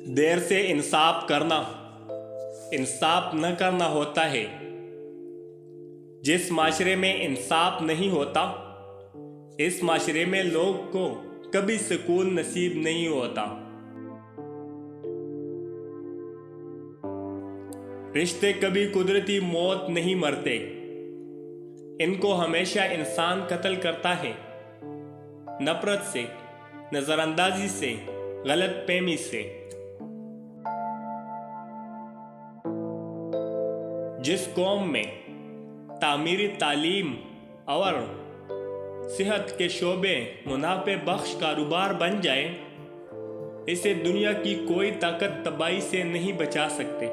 دیر سے انصاف کرنا انصاف نہ کرنا ہوتا ہے۔ جس معاشرے میں انصاف نہیں ہوتا اس معاشرے میں لوگ کو کبھی سکون نصیب نہیں ہوتا۔ رشتے کبھی قدرتی موت نہیں مرتے، ان کو ہمیشہ انسان قتل کرتا ہے، نفرت سے، نظر اندازی سے، غلط فہمی سے۔ جس قوم میں تعمیری تعلیم اور صحت کے شعبے منافع بخش کاروبار بن جائے، اسے دنیا کی کوئی طاقت تباہی سے نہیں بچا سکتے۔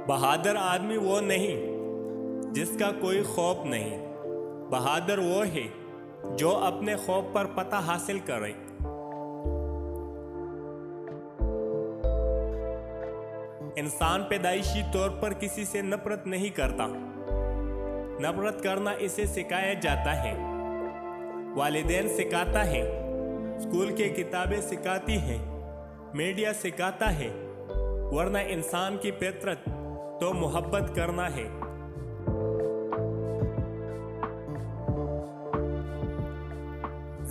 بہادر آدمی وہ نہیں جس کا کوئی خوف نہیں، بہادر وہ ہے جو اپنے خوف پر فتح حاصل کرے۔ انسان پیدائشی طور پر کسی سے نفرت نہیں کرتا، نفرت کرنا اسے سکھایا جاتا ہے، والدین سکھاتا ہے، اسکول کی کتابیں سکھاتی ہیں، میڈیا سکھاتا ہے، ورنہ انسان کی فطرت تو محبت کرنا ہے۔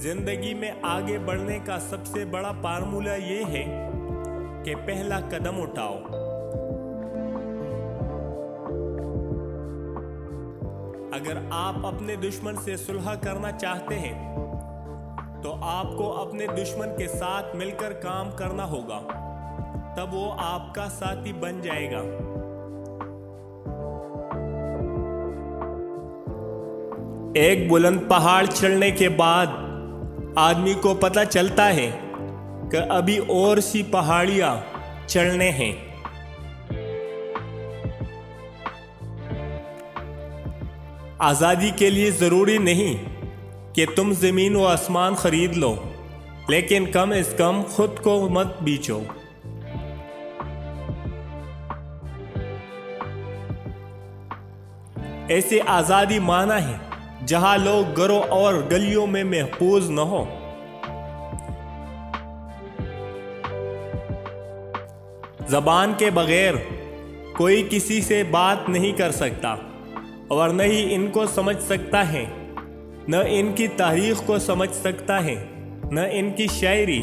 زندگی میں آگے بڑھنے کا سب سے بڑا فارمولہ یہ ہے کہ پہلا قدم اٹھاؤ۔ اگر آپ اپنے دشمن سے صلح کرنا چاہتے ہیں تو آپ کو اپنے دشمن کے ساتھ مل کر کام کرنا ہوگا، تب وہ آپ کا ساتھی بن جائے گا۔ ایک بلند پہاڑ چڑھنے کے بعد آدمی کو پتہ چلتا ہے کہ ابھی اور سی پہاڑیاں چڑھنے ہیں۔ آزادی کے لیے ضروری نہیں کہ تم زمین و آسمان خرید لو، لیکن کم از کم خود کو مت بیچو۔ ایسی آزادی مانا ہے جہاں لوگ گھروں اور گلیوں میں محفوظ نہ ہو۔ زبان کے بغیر کوئی کسی سے بات نہیں کر سکتا، اور نہ ہی ان کو سمجھ سکتا ہے، نہ ان کی تاریخ کو سمجھ سکتا ہے، نہ ان کی شاعری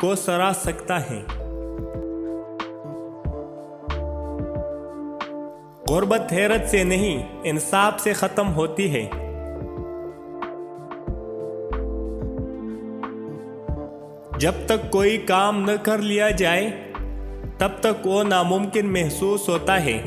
کو سرا سکتا ہے۔ غربت حیرت سے نہیں، انصاف سے ختم ہوتی ہے۔ جب تک کوئی کام نہ کر لیا جائے تب تک وہ ناممکن محسوس ہوتا ہے۔